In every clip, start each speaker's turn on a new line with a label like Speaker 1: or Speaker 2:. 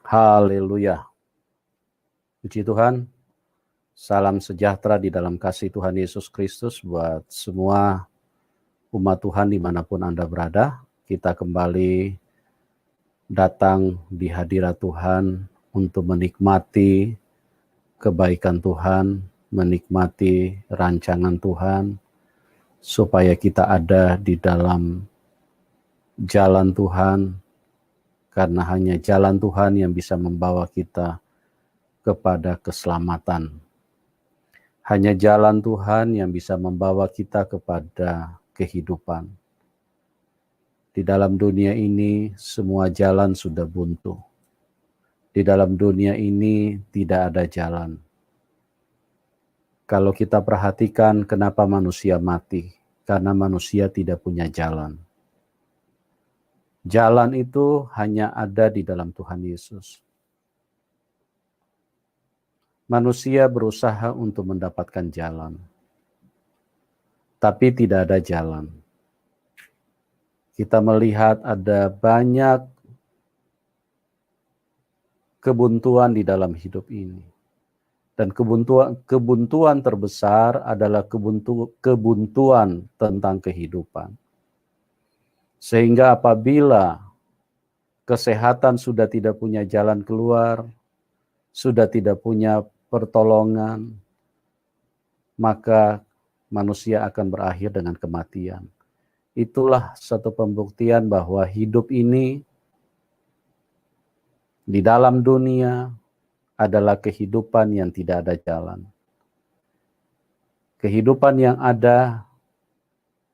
Speaker 1: Haleluya. Puji Tuhan. Salam sejahtera di dalam kasih Tuhan Yesus Kristus buat semua umat Tuhan dimanapun Anda berada. Kita kembali datang di hadirat Tuhan untuk menikmati kebaikan Tuhan, menikmati rancangan Tuhan, supaya kita ada di dalam jalan Tuhan, karena hanya jalan Tuhan yang bisa membawa kita kepada keselamatan. Hanya jalan Tuhan yang bisa membawa kita kepada kehidupan. Di dalam dunia ini semua jalan sudah buntu. Di dalam dunia ini tidak ada jalan. Kalau kita perhatikan kenapa manusia mati, karena manusia tidak punya jalan. Jalan itu hanya ada di dalam Tuhan Yesus. Manusia berusaha untuk mendapatkan jalan, tapi tidak ada jalan. Kita melihat ada banyak kebuntuan di dalam hidup ini. Dan kebuntuan terbesar adalah kebuntuan tentang kehidupan. Sehingga apabila kesehatan sudah tidak punya jalan keluar, sudah tidak punya pertolongan, maka manusia akan berakhir dengan kematian. Itulah satu pembuktian bahwa hidup ini di dalam dunia adalah kehidupan yang tidak ada jalan. Kehidupan yang ada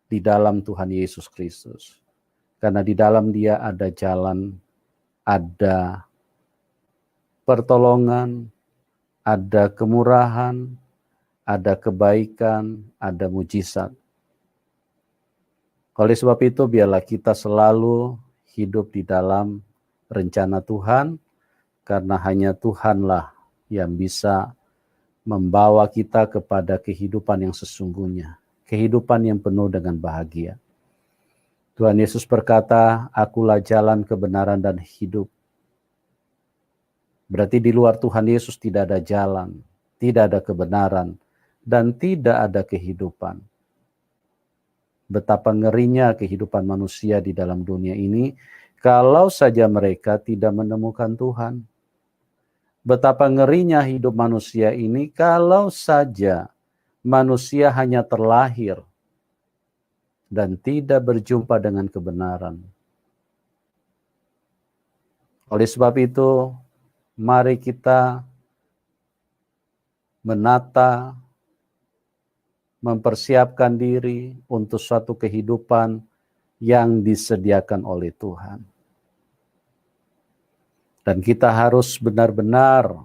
Speaker 1: di dalam Tuhan Yesus Kristus. Karena di dalam Dia ada jalan, ada pertolongan, ada kemurahan, ada kebaikan, ada mujizat. Oleh sebab itu, biarlah kita selalu hidup di dalam rencana Tuhan, karena hanya Tuhanlah yang bisa membawa kita kepada kehidupan yang sesungguhnya, kehidupan yang penuh dengan bahagia. Tuhan Yesus berkata, "Akulah jalan, kebenaran, dan hidup." Berarti di luar Tuhan Yesus tidak ada jalan, tidak ada kebenaran, dan tidak ada kehidupan. Betapa ngerinya kehidupan manusia di dalam dunia ini kalau saja mereka tidak menemukan Tuhan. Betapa ngerinya hidup manusia ini kalau saja manusia hanya terlahir dan tidak berjumpa dengan kebenaran. Oleh sebab itu, mari kita menata, mempersiapkan diri untuk suatu kehidupan yang disediakan oleh Tuhan. Dan kita harus benar-benar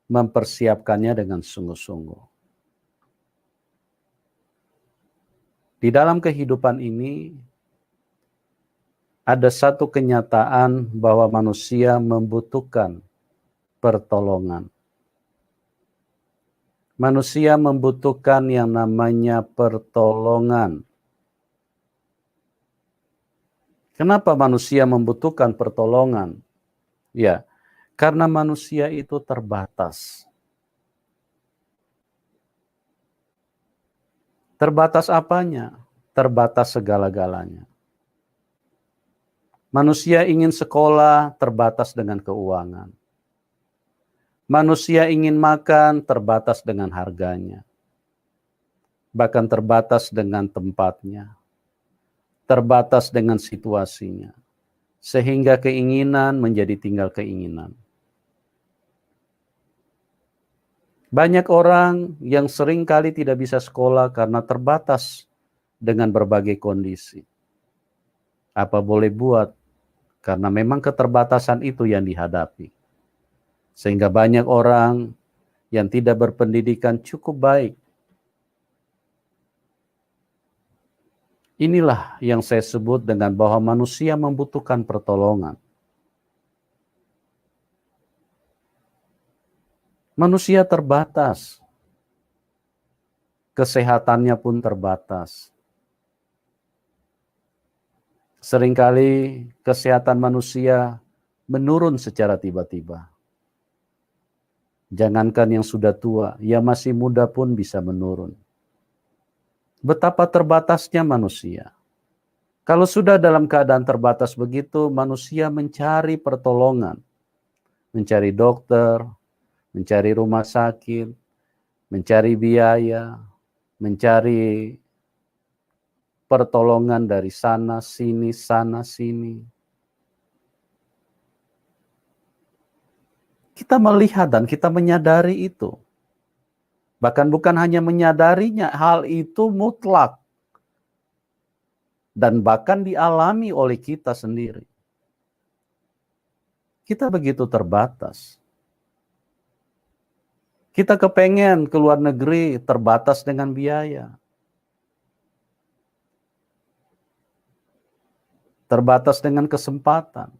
Speaker 1: mempersiapkannya dengan sungguh-sungguh. Di dalam kehidupan ini, ada satu kenyataan bahwa manusia membutuhkan pertolongan. Manusia membutuhkan yang namanya pertolongan. Kenapa manusia membutuhkan pertolongan? Ya, karena manusia itu terbatas. Terbatas apanya? Terbatas segala-galanya. Manusia ingin sekolah, terbatas dengan keuangan. Manusia ingin makan, terbatas dengan harganya. Bahkan terbatas dengan tempatnya. Terbatas dengan situasinya. Sehingga keinginan menjadi tinggal keinginan. Banyak orang yang sering kali tidak bisa sekolah karena terbatas dengan berbagai kondisi. Apa boleh buat? Karena memang keterbatasan itu yang dihadapi. Sehingga banyak orang yang tidak berpendidikan cukup baik. Inilah yang saya sebut dengan bahwa manusia membutuhkan pertolongan. Manusia terbatas. Kesehatannya pun terbatas. Seringkali kesehatan manusia menurun secara tiba-tiba. Jangankan yang sudah tua, yang masih muda pun bisa menurun. Betapa terbatasnya manusia. Kalau sudah dalam keadaan terbatas begitu, manusia mencari pertolongan. Mencari dokter, mencari rumah sakit, mencari biaya, mencari pertolongan dari sana, sini. Kita melihat dan kita menyadari itu. Bahkan bukan hanya menyadarinya, hal itu mutlak. Dan bahkan dialami oleh kita sendiri. Kita begitu terbatas. Kita kepengen ke luar negeri, terbatas dengan biaya. Terbatas dengan kesempatan.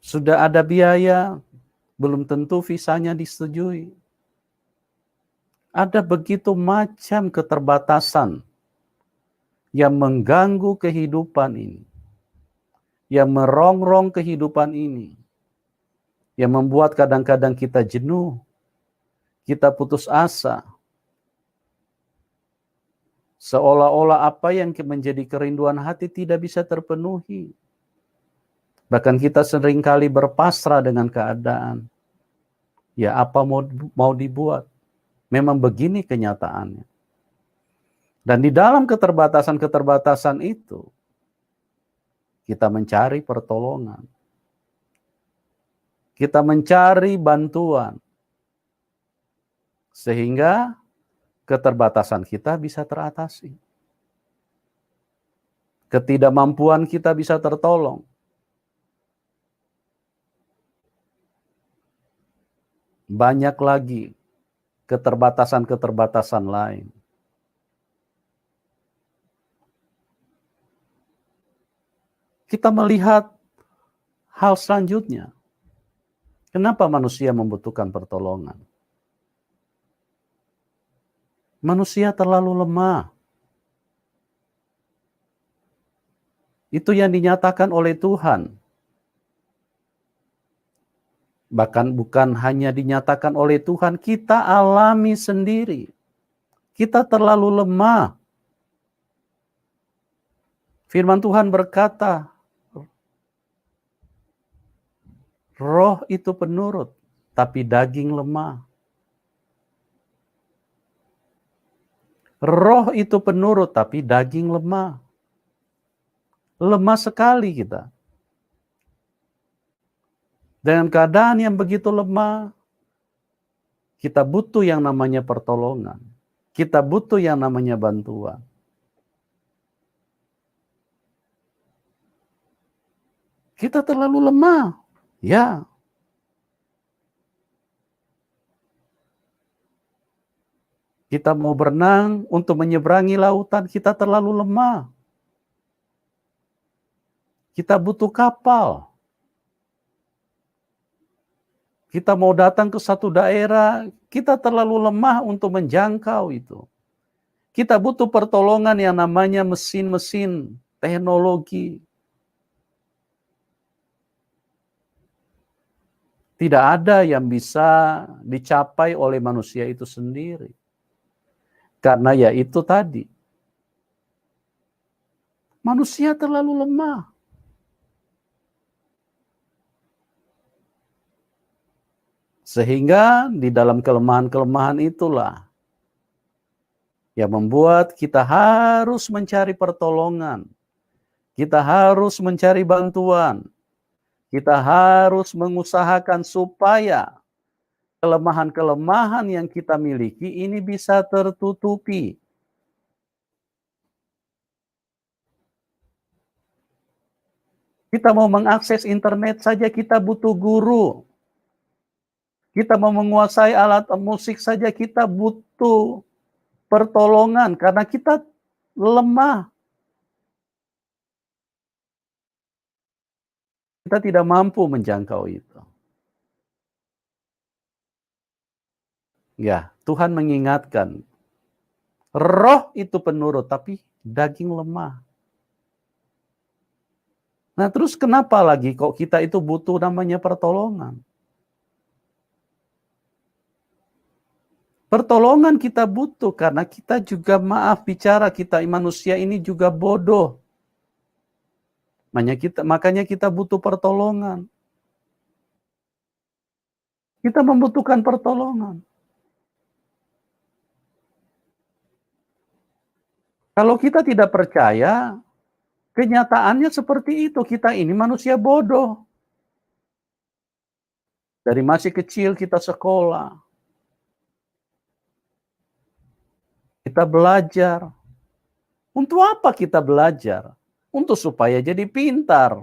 Speaker 1: Sudah ada biaya, belum tentu visanya disetujui. Ada begitu macam keterbatasan yang mengganggu kehidupan ini, yang merongrong kehidupan ini, yang membuat kadang-kadang kita jenuh, kita putus asa, seolah-olah apa yang menjadi kerinduan hati tidak bisa terpenuhi. Bahkan kita seringkali berpasrah dengan keadaan. Ya apa mau dibuat? Memang begini kenyataannya. Dan di dalam keterbatasan-keterbatasan itu, kita mencari pertolongan. Kita mencari bantuan. Sehingga keterbatasan kita bisa teratasi. Ketidakmampuan kita bisa tertolong. Banyak lagi keterbatasan-keterbatasan lain. Kita melihat hal selanjutnya. Kenapa manusia membutuhkan pertolongan? Manusia terlalu lemah. Itu yang dinyatakan oleh Tuhan. Bahkan bukan hanya dinyatakan oleh Tuhan, kita alami sendiri. Kita terlalu lemah. Firman Tuhan berkata, roh itu penurut, tapi daging lemah. Roh itu penurut, tapi daging lemah. Lemah sekali kita. Dengan keadaan yang begitu lemah, kita butuh yang namanya pertolongan. Kita butuh yang namanya bantuan. Kita terlalu lemah. Ya. Kita mau berenang untuk menyeberangi lautan, kita terlalu lemah. Kita butuh kapal. Kita mau datang ke satu daerah, kita terlalu lemah untuk menjangkau itu. Kita butuh pertolongan yang namanya mesin-mesin, teknologi. Tidak ada yang bisa dicapai oleh manusia itu sendiri. Karena ya itu tadi. Manusia terlalu lemah. Sehingga di dalam kelemahan-kelemahan itulah yang membuat kita harus mencari pertolongan. Kita harus mencari bantuan. Kita harus mengusahakan supaya kelemahan-kelemahan yang kita miliki ini bisa tertutupi. Kita mau mengakses internet saja kita butuh guru. Kita mau menguasai alat musik saja kita butuh pertolongan karena kita lemah. Kita tidak mampu menjangkau itu. Ya, Tuhan mengingatkan. Roh itu penurut, tapi daging lemah. Nah terus kenapa lagi kok kita itu butuh namanya pertolongan? Pertolongan kita butuh karena kita juga maaf bicara, kita manusia ini juga bodoh. Makanya kita butuh pertolongan. Kita membutuhkan pertolongan. Kalau kita tidak percaya, kenyataannya seperti itu. Kita ini manusia bodoh. Dari masih kecil kita sekolah. Kita belajar. Untuk apa kita belajar? Untuk supaya jadi pintar.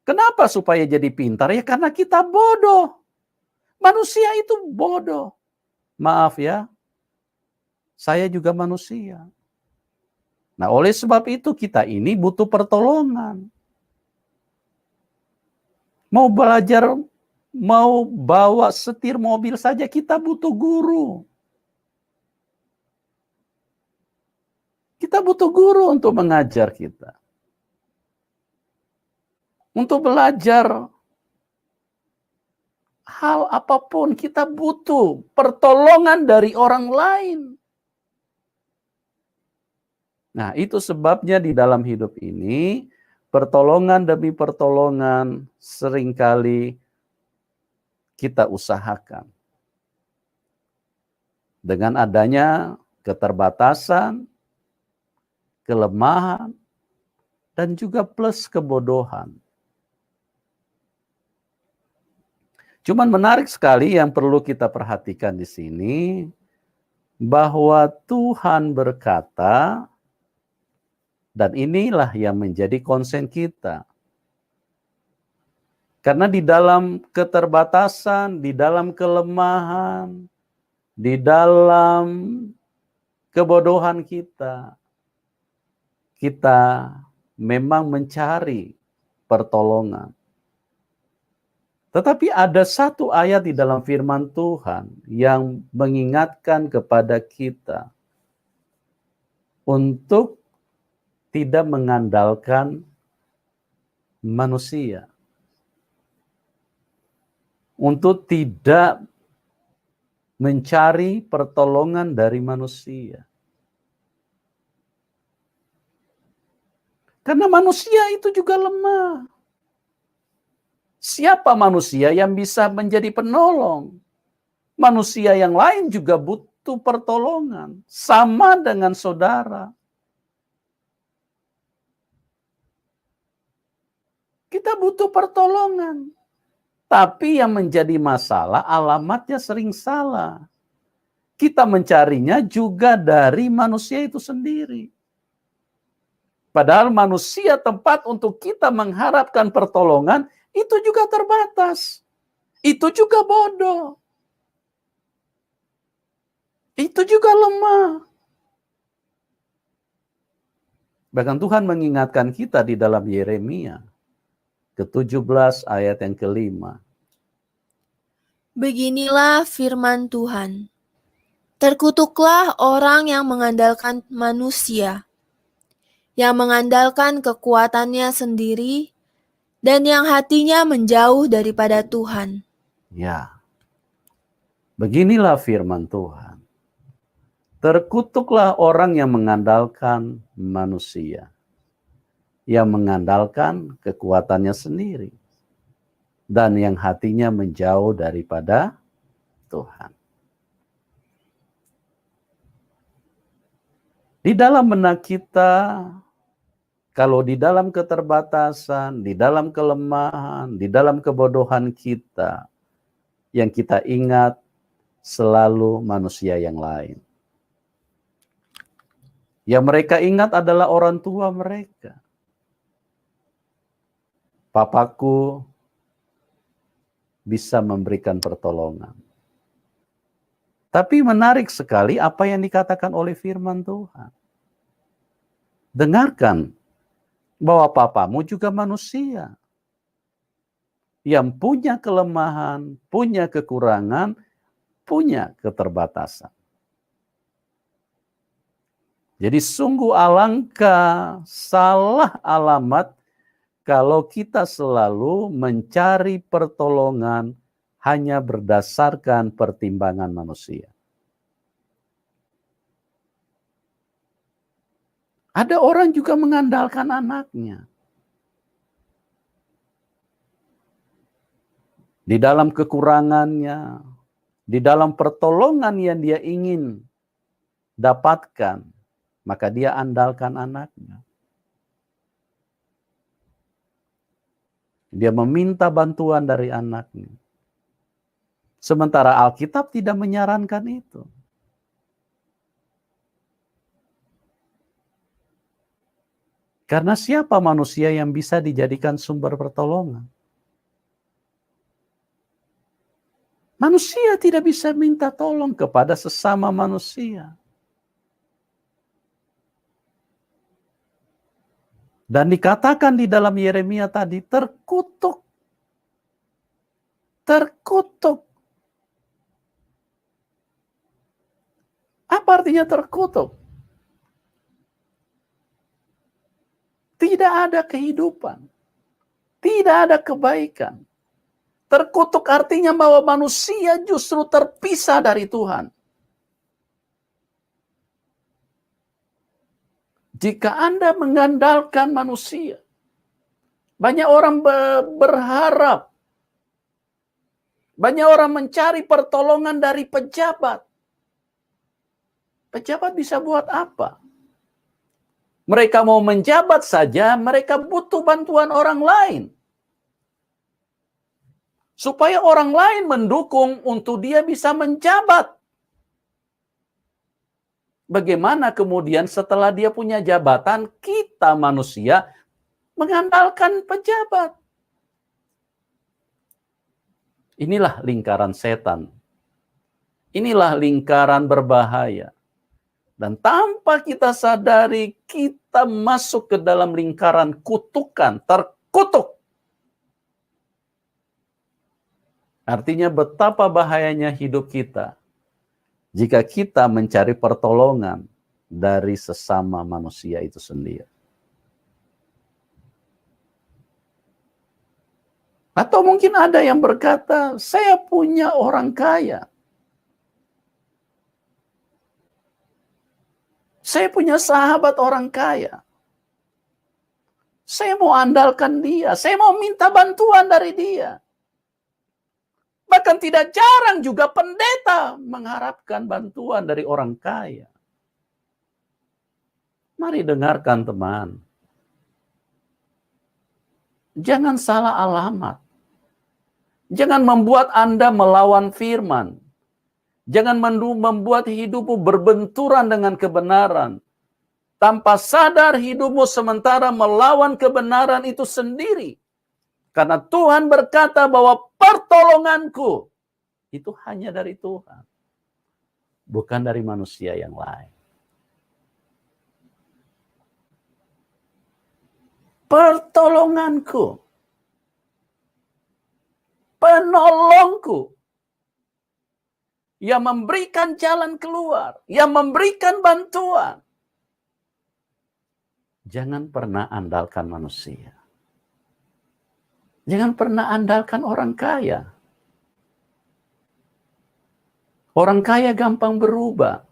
Speaker 1: Kenapa supaya jadi pintar? Ya karena kita bodoh. Manusia itu bodoh. Maaf ya, saya juga manusia. Nah, oleh sebab itu kita ini butuh pertolongan. Mau belajar, mau bawa setir mobil saja kita butuh guru. Kita butuh guru untuk mengajar kita. Untuk belajar hal apapun kita butuh pertolongan dari orang lain. Nah, itu sebabnya di dalam hidup ini, pertolongan demi pertolongan seringkali kita usahakan. Dengan adanya keterbatasan, kelemahan, dan juga plus kebodohan. Cuman menarik sekali yang perlu kita perhatikan di sini, bahwa Tuhan berkata, dan inilah yang menjadi konsen kita. Karena di dalam keterbatasan, di dalam kelemahan, di dalam kebodohan kita memang mencari pertolongan. Tetapi ada satu ayat di dalam firman Tuhan yang mengingatkan kepada kita untuk tidak mengandalkan manusia. Untuk tidak mencari pertolongan dari manusia. Karena manusia itu juga lemah. Siapa manusia yang bisa menjadi penolong? Manusia yang lain juga butuh pertolongan. Sama dengan saudara. Kita butuh pertolongan. Tapi yang menjadi masalah, alamatnya sering salah. Kita mencarinya juga dari manusia itu sendiri. Padahal manusia tempat untuk kita mengharapkan pertolongan, itu juga terbatas. Itu juga bodoh. Itu juga lemah. Bahkan Tuhan mengingatkan kita di dalam Yeremia ke-17 ayat yang ke-5.
Speaker 2: Beginilah firman Tuhan. Terkutuklah orang yang mengandalkan manusia, yang mengandalkan kekuatannya sendiri, dan yang hatinya menjauh daripada Tuhan.
Speaker 1: Ya, beginilah firman Tuhan. Terkutuklah orang yang mengandalkan manusia, yang mengandalkan kekuatannya sendiri, dan yang hatinya menjauh daripada Tuhan. Di dalam benak kita, kalau di dalam keterbatasan, di dalam kelemahan, di dalam kebodohan kita, yang kita ingat selalu manusia yang lain. Yang mereka ingat adalah orang tua mereka. Papaku bisa memberikan pertolongan. Tapi menarik sekali apa yang dikatakan oleh firman Tuhan. Dengarkan bahwa papamu juga manusia. Yang punya kelemahan, punya kekurangan, punya keterbatasan. Jadi sungguh alangkah salah alamat kalau kita selalu mencari pertolongan hanya berdasarkan pertimbangan manusia. Ada orang juga mengandalkan anaknya. Di dalam kekurangannya, di dalam pertolongan yang dia ingin dapatkan, maka dia andalkan anaknya. Dia meminta bantuan dari anaknya. Sementara Alkitab tidak menyarankan itu. Karena siapa manusia yang bisa dijadikan sumber pertolongan? Manusia tidak bisa minta tolong kepada sesama manusia. Dan dikatakan di dalam Yeremia tadi, terkutuk. Terkutuk. Apa artinya terkutuk? Tidak ada kehidupan. Tidak ada kebaikan. Terkutuk artinya bahwa manusia justru terpisah dari Tuhan. Jika Anda mengandalkan manusia, banyak orang berharap, banyak orang mencari pertolongan dari pejabat. Pejabat bisa buat apa? Mereka mau menjabat saja, mereka butuh bantuan orang lain. Supaya orang lain mendukung untuk dia bisa menjabat. Bagaimana kemudian setelah dia punya jabatan, kita manusia mengandalkan pejabat. Inilah lingkaran setan. Inilah lingkaran berbahaya. Dan tanpa kita sadari, kita masuk ke dalam lingkaran kutukan, terkutuk. Artinya betapa bahayanya hidup kita jika kita mencari pertolongan dari sesama manusia itu sendiri. Atau mungkin ada yang berkata, saya punya orang kaya. Saya punya sahabat orang kaya. Saya mau andalkan dia. Saya mau minta bantuan dari dia. Bahkan tidak jarang juga pendeta mengharapkan bantuan dari orang kaya. Mari dengarkan teman. Jangan salah alamat. Jangan membuat Anda melawan firman. Jangan membuat hidupmu berbenturan dengan kebenaran. Tanpa sadar hidupmu sementara melawan kebenaran itu sendiri. Karena Tuhan berkata bahwa pertolonganku itu hanya dari Tuhan. Bukan dari manusia yang lain. Pertolonganku. Penolongku. Yang memberikan jalan keluar. Yang memberikan bantuan. Jangan pernah andalkan manusia. Jangan pernah andalkan orang kaya. Orang kaya gampang berubah.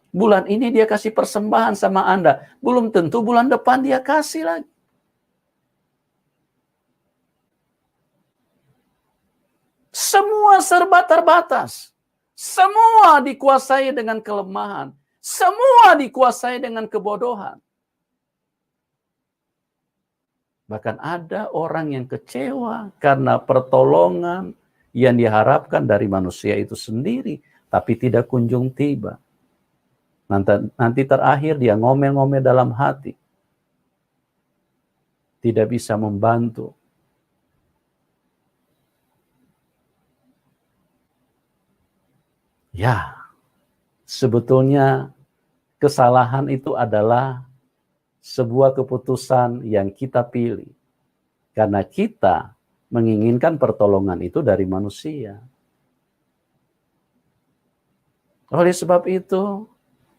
Speaker 1: Bulan ini dia kasih persembahan sama Anda. Belum tentu bulan depan dia kasih lagi. Semua serba terbatas. Semua dikuasai dengan kelemahan. Semua dikuasai dengan kebodohan. Bahkan ada orang yang kecewa karena pertolongan yang diharapkan dari manusia itu sendiri, tapi tidak kunjung tiba. Nanti terakhir dia ngomel-ngomel dalam hati. Tidak bisa membantu. Ya, sebetulnya kesalahan itu adalah sebuah keputusan yang kita pilih. Karena kita menginginkan pertolongan itu dari manusia. Oleh sebab itu,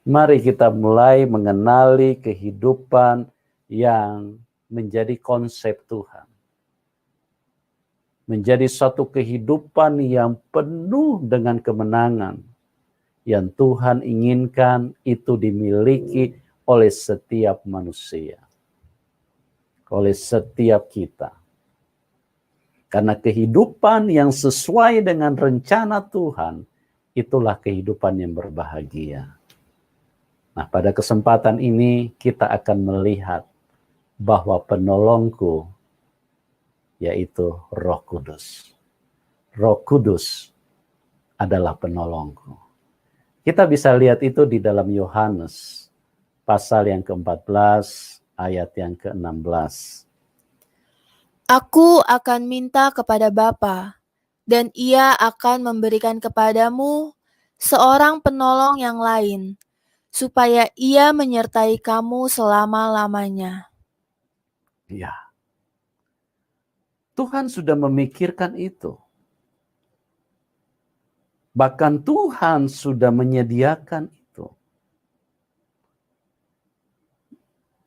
Speaker 1: mari kita mulai mengenali kehidupan yang menjadi konsep Tuhan. Menjadi suatu kehidupan yang penuh dengan kemenangan. Yang Tuhan inginkan itu dimiliki oleh setiap manusia. Oleh setiap kita. Karena kehidupan yang sesuai dengan rencana Tuhan, itulah kehidupan yang berbahagia. Nah, pada kesempatan ini kita akan melihat bahwa penolongku yaitu Roh Kudus. Roh Kudus adalah penolongku. Kita bisa lihat itu di dalam Yohanes pasal yang ke-14 ayat yang ke-16.
Speaker 2: Aku akan minta kepada Bapa, dan Ia akan memberikan kepadamu seorang penolong yang lain, supaya Ia menyertai kamu selama-lamanya.
Speaker 1: Ya. Tuhan sudah memikirkan itu. Bahkan Tuhan sudah menyediakan itu.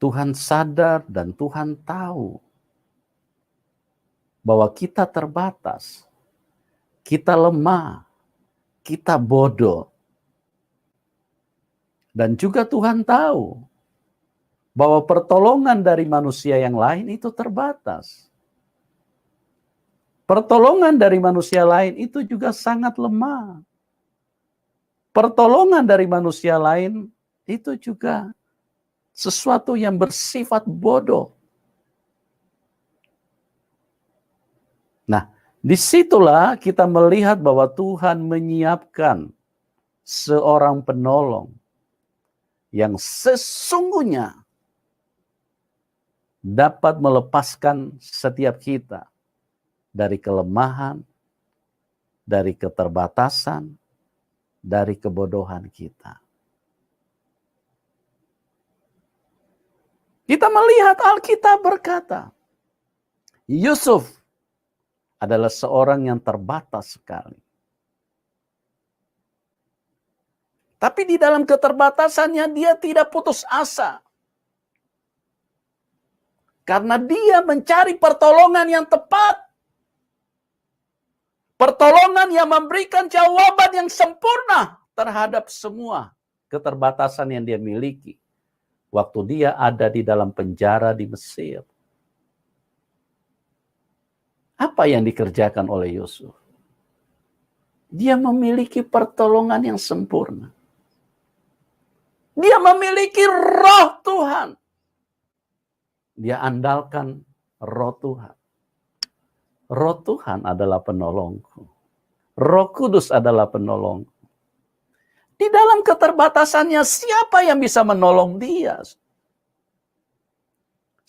Speaker 1: Tuhan sadar dan Tuhan tahu bahwa kita terbatas, kita lemah, kita bodoh. Dan juga Tuhan tahu bahwa pertolongan dari manusia yang lain itu terbatas. Pertolongan dari manusia lain itu juga sangat lemah. Pertolongan dari manusia lain itu juga sesuatu yang bersifat bodoh. Nah, disitulah kita melihat bahwa Tuhan menyiapkan seorang penolong yang sesungguhnya dapat melepaskan setiap kita dari kelemahan, dari keterbatasan, dari kebodohan kita. Kita melihat Alkitab berkata, Yusuf adalah seorang yang terbatas sekali. Tapi di dalam keterbatasannya dia tidak putus asa. Karena dia mencari pertolongan yang tepat. Pertolongan yang memberikan jawaban yang sempurna terhadap semua keterbatasan yang dia miliki. Waktu dia ada di dalam penjara di Mesir. Apa yang dikerjakan oleh Yusuf? Dia memiliki pertolongan yang sempurna. Dia memiliki roh Tuhan. Dia andalkan roh Tuhan. Roh Tuhan adalah penolongku. Roh Kudus adalah penolongku. Di dalam keterbatasannya, siapa yang bisa menolong dia?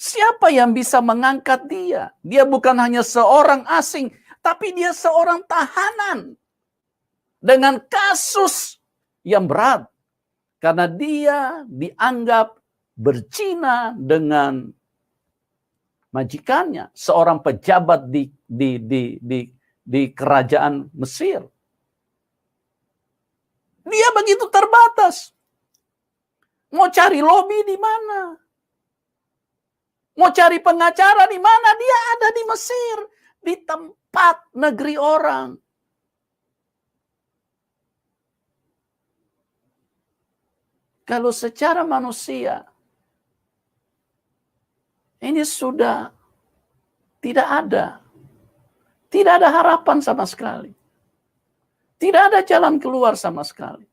Speaker 1: Siapa yang bisa mengangkat dia? Dia bukan hanya seorang asing, tapi dia seorang tahanan. Dengan kasus yang berat. Karena dia dianggap berzina dengan majikannya, seorang pejabat di kerajaan Mesir. Dia begitu terbatas. Mau cari lobi di mana? Mau cari pengacara di mana? Dia ada di Mesir, di tempat negeri orang. Kalau secara manusia, ini sudah tidak ada. Tidak ada harapan sama sekali. Tidak ada jalan keluar sama sekali.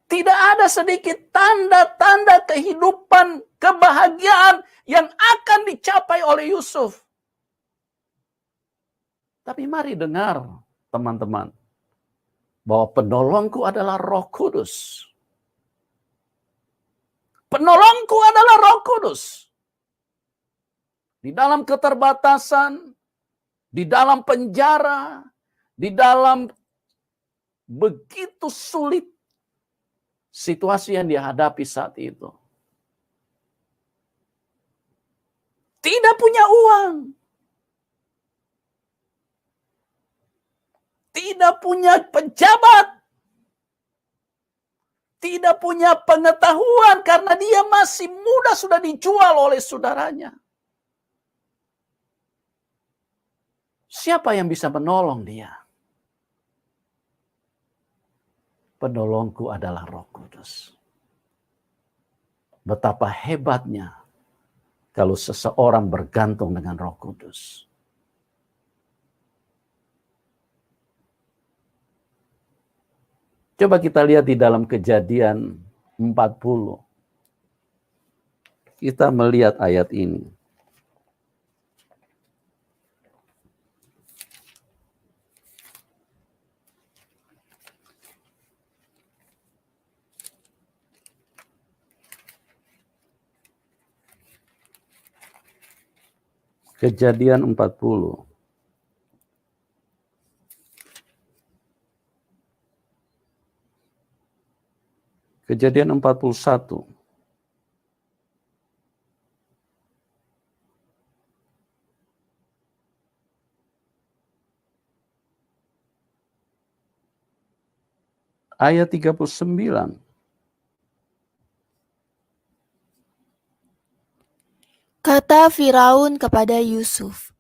Speaker 1: Tidak ada sedikit tanda-tanda kehidupan, kebahagiaan yang akan dicapai oleh Yusuf. Tapi mari dengar, teman-teman, bahwa penolongku adalah Roh Kudus. Penolongku adalah Roh Kudus. Di dalam keterbatasan, di dalam penjara, di dalam begitu sulit situasi yang dihadapi saat itu. Tidak punya uang. Tidak punya pejabat. Tidak punya pengetahuan karena dia masih muda sudah dijual oleh saudaranya. Siapa yang bisa menolong dia? Penolongku adalah Roh Kudus. Betapa hebatnya kalau seseorang bergantung dengan Roh Kudus. Coba kita lihat di dalam Kejadian 40. Kita melihat ayat ini. Kejadian 40. Kejadian 41. Ayat 39.
Speaker 2: Kata Firaun kepada Yusuf,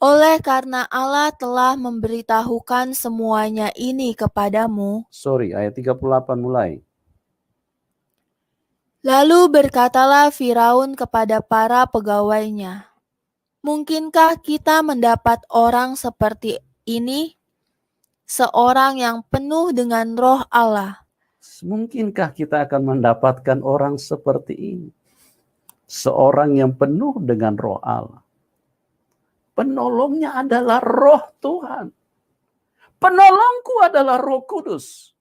Speaker 2: oleh karena Allah telah memberitahukan semuanya ini kepadamu.
Speaker 1: Ayat 38 mulai.
Speaker 2: Lalu berkatalah Firaun kepada para pegawainya, mungkinkah kita mendapat orang seperti ini? Seorang yang penuh dengan roh Allah.
Speaker 1: Mungkinkah kita akan mendapatkan orang seperti ini? Seorang yang penuh dengan roh Allah. Penolongnya adalah roh Tuhan. Penolongku adalah Roh Kudus.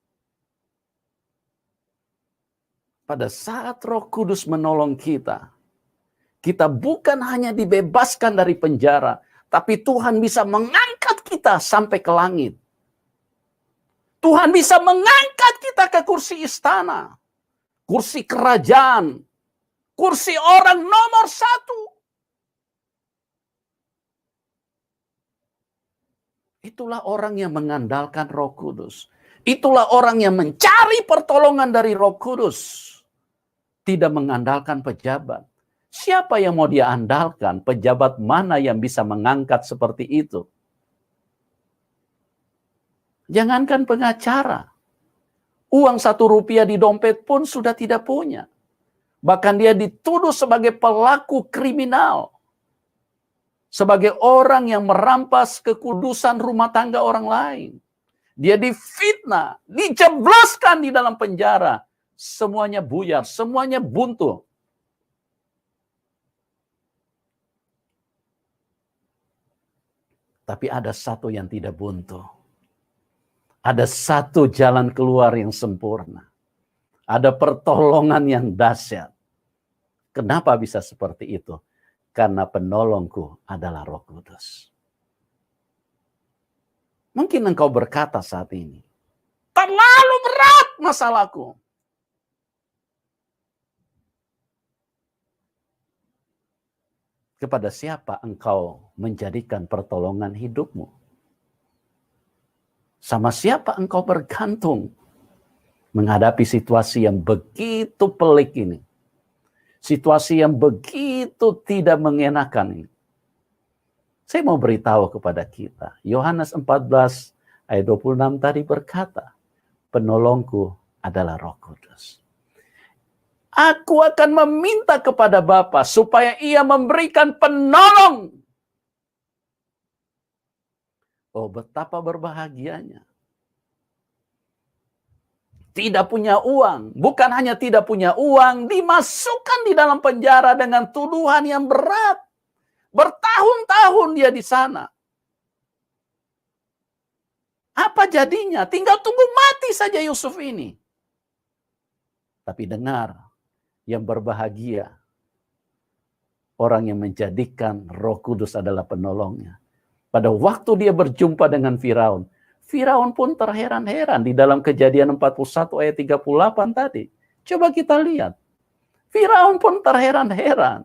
Speaker 1: Pada saat Roh Kudus menolong kita, kita bukan hanya dibebaskan dari penjara, tapi Tuhan bisa mengangkat kita sampai ke langit. Tuhan bisa mengangkat kita ke kursi istana, kursi kerajaan, kursi orang nomor 1. Itulah orang yang mengandalkan Roh Kudus. Itulah orang yang mencari pertolongan dari Roh Kudus. Tidak mengandalkan pejabat. Siapa yang mau dia andalkan? Pejabat mana yang bisa mengangkat seperti itu? Jangankan pengacara. Uang 1 rupiah di dompet pun sudah tidak punya. Bahkan dia dituduh sebagai pelaku kriminal. Sebagai orang yang merampas kekudusan rumah tangga orang lain. Dia difitnah, dijebloskan di dalam penjara. Semuanya buyar, semuanya buntu. Tapi ada satu yang tidak buntu. Ada satu jalan keluar yang sempurna. Ada pertolongan yang dahsyat. Kenapa bisa seperti itu? Karena penolongku adalah Roh Kudus. Mungkin engkau berkata saat ini, terlalu berat masalahku. Kepada siapa engkau menjadikan pertolongan hidupmu? Sama siapa engkau bergantung menghadapi situasi yang begitu pelik ini? Situasi yang begitu tidak mengenakan ini. Saya mau beritahu kepada kita, Yohanes 14 ayat 26 tadi berkata, penolongku adalah Roh Kudus. Aku akan meminta kepada Bapa supaya ia memberikan penolong. Oh, betapa berbahagianya. Tidak punya uang. Bukan hanya tidak punya uang, dimasukkan di dalam penjara dengan tuduhan yang berat. Bertahun-tahun dia di sana. Apa jadinya? Tinggal tunggu mati saja Yusuf ini. Tapi dengar, yang berbahagia, orang yang menjadikan Roh Kudus adalah penolongnya. Pada waktu dia berjumpa dengan Firaun, Firaun pun terheran-heran di dalam Kejadian 41 ayat 38 tadi. Coba kita lihat. Firaun pun terheran-heran.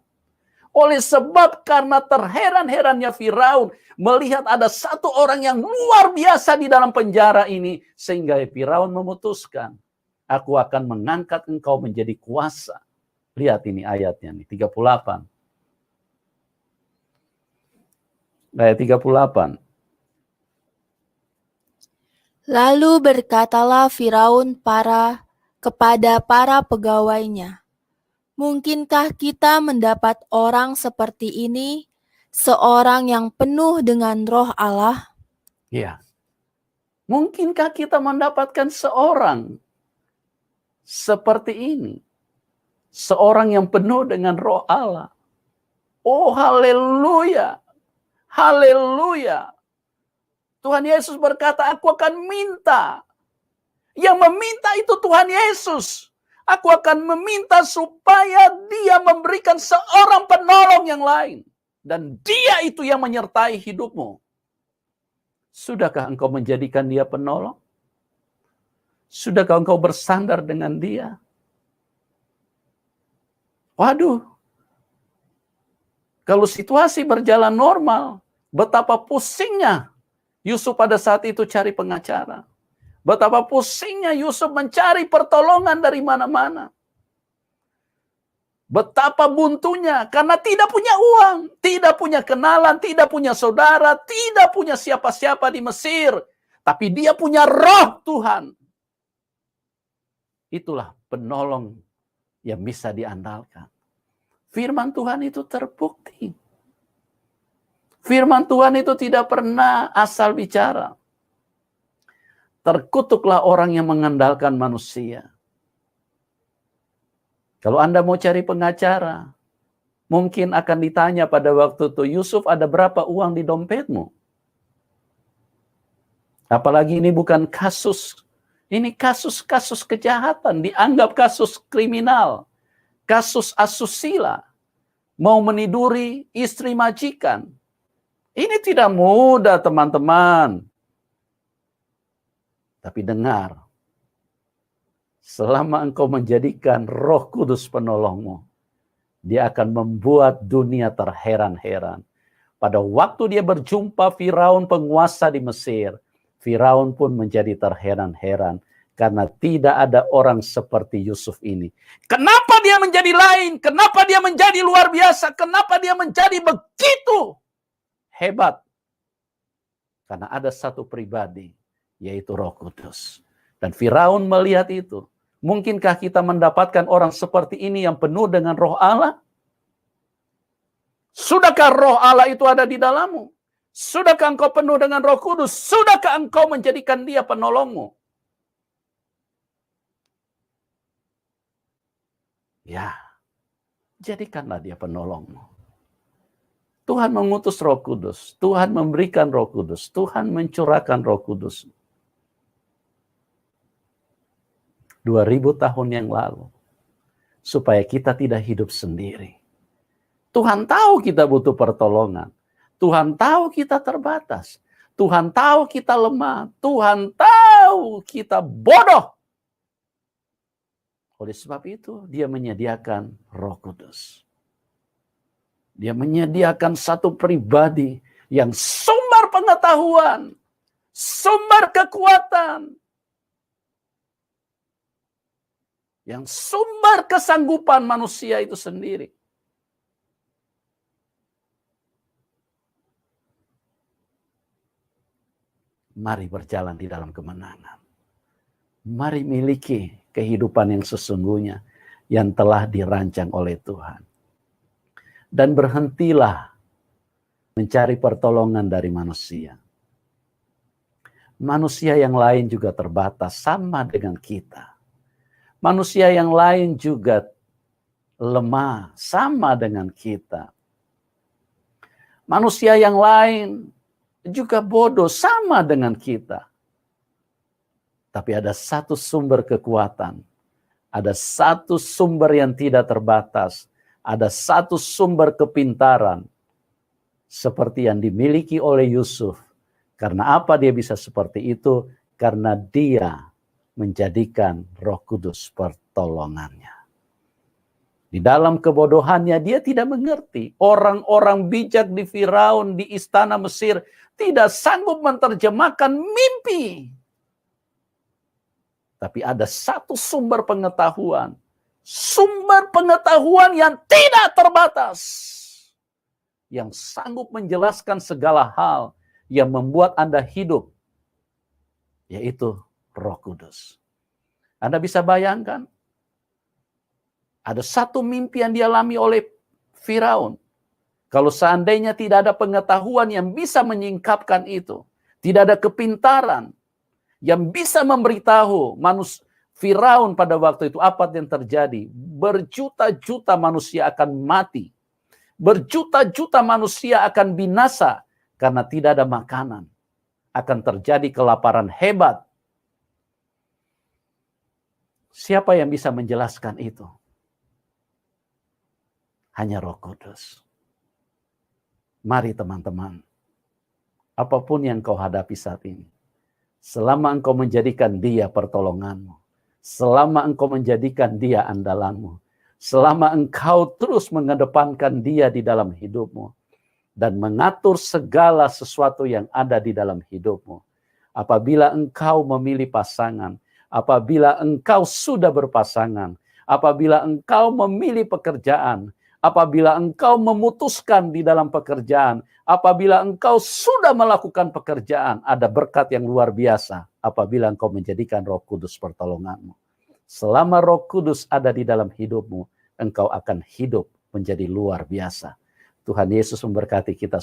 Speaker 1: Oleh sebab karena terheran-herannya Firaun melihat ada satu orang yang luar biasa di dalam penjara ini, sehingga Firaun memutuskan Aku akan mengangkat engkau menjadi kuasa. Lihat ini ayatnya nih, 38. Ayat 38.
Speaker 2: Lalu berkatalah Firaun kepada para pegawainya, "Mungkinkah kita mendapat orang seperti ini, seorang yang penuh dengan roh Allah?"
Speaker 1: Ya. Mungkinkah kita mendapatkan seorang seperti ini? Seorang yang penuh dengan roh Allah. Oh, haleluya. Haleluya. Tuhan Yesus berkata, aku akan minta. Yang meminta itu Tuhan Yesus. Aku akan meminta supaya dia memberikan seorang penolong yang lain. Dan dia itu yang menyertai hidupmu. Sudahkah engkau menjadikan dia penolong? Sudahkah engkau bersandar dengan dia? Waduh. Kalau situasi berjalan normal, betapa pusingnya Yusuf pada saat itu cari pengacara. Betapa pusingnya Yusuf mencari pertolongan dari mana-mana. Betapa buntunya karena tidak punya uang, tidak punya kenalan, tidak punya saudara, tidak punya siapa-siapa di Mesir. Tapi dia punya roh Tuhan. Itulah penolong yang bisa diandalkan. Firman Tuhan itu terbukti. Firman Tuhan itu tidak pernah asal bicara. Terkutuklah orang yang mengandalkan manusia. Kalau Anda mau cari pengacara, mungkin akan ditanya pada waktu itu, Yusuf, ada berapa uang di dompetmu? Apalagi ini bukan kasus, ini kasus-kasus kejahatan, dianggap kasus kriminal, kasus asusila, mau meniduri istri majikan. Ini tidak mudah, teman-teman. Tapi dengar, selama engkau menjadikan Roh Kudus penolongmu, dia akan membuat dunia terheran-heran. Pada waktu dia berjumpa Firaun penguasa di Mesir, Firaun pun menjadi terheran-heran karena tidak ada orang seperti Yusuf ini. Kenapa dia menjadi lain? Kenapa dia menjadi luar biasa? Kenapa dia menjadi begitu hebat? Karena ada satu pribadi, yaitu Roh Kudus. Dan Firaun melihat itu. Mungkinkah kita mendapatkan orang seperti ini yang penuh dengan roh Allah? Sudahkah roh Allah itu ada di dalammu? Sudahkah engkau penuh dengan Roh Kudus? Sudahkah engkau menjadikan dia penolongmu? Ya, jadikanlah dia penolongmu. Tuhan mengutus Roh Kudus. Tuhan memberikan Roh Kudus. Tuhan mencurahkan Roh Kudus. 2000 tahun yang lalu. Supaya kita tidak hidup sendiri. Tuhan tahu kita butuh pertolongan. Tuhan tahu kita terbatas. Tuhan tahu kita lemah. Tuhan tahu kita bodoh. Oleh sebab itu, dia menyediakan Roh Kudus. Dia menyediakan satu pribadi yang sumber pengetahuan, sumber kekuatan, yang sumber kesanggupan manusia itu sendiri. Mari berjalan di dalam kemenangan. Mari miliki kehidupan yang sesungguhnya yang telah dirancang oleh Tuhan. Dan berhentilah mencari pertolongan dari manusia. Manusia yang lain juga terbatas sama dengan kita. Manusia yang lain juga lemah sama dengan kita. Manusia yang lain juga bodoh sama dengan kita. Tapi ada satu sumber kekuatan. Ada satu sumber yang tidak terbatas. Ada satu sumber kepintaran. Seperti yang dimiliki oleh Yusuf. Karena apa dia bisa seperti itu? Karena dia menjadikan Roh Kudus pertolongannya. Di dalam kebodohannya dia tidak mengerti. Orang-orang bijak di Firaun, di istana Mesir, tidak sanggup menerjemahkan mimpi. Tapi ada satu sumber pengetahuan yang tidak terbatas, yang sanggup menjelaskan segala hal yang membuat Anda hidup, yaitu Roh Kudus. Anda bisa bayangkan, ada satu mimpi yang dialami oleh Firaun. Kalau seandainya tidak ada pengetahuan yang bisa menyingkapkan itu, tidak ada kepintaran yang bisa memberitahu Firaun pada waktu itu apa yang terjadi. Berjuta-juta manusia akan mati. Berjuta-juta manusia akan binasa karena tidak ada makanan. Akan terjadi kelaparan hebat. Siapa yang bisa menjelaskan itu? Hanya Roh Kudus. Mari teman-teman, apapun yang kau hadapi saat ini, selama engkau menjadikan Dia pertolonganmu, selama engkau menjadikan Dia andalanmu, selama engkau terus mengedepankan Dia di dalam hidupmu, dan mengatur segala sesuatu yang ada di dalam hidupmu. Apabila engkau memilih pasangan, apabila engkau sudah berpasangan, apabila engkau memilih pekerjaan, apabila engkau memutuskan di dalam pekerjaan, apabila engkau sudah melakukan pekerjaan, ada berkat yang luar biasa apabila engkau menjadikan Roh Kudus pertolonganmu. Selama Roh Kudus ada di dalam hidupmu, engkau akan hidup menjadi luar biasa. Tuhan Yesus memberkati kita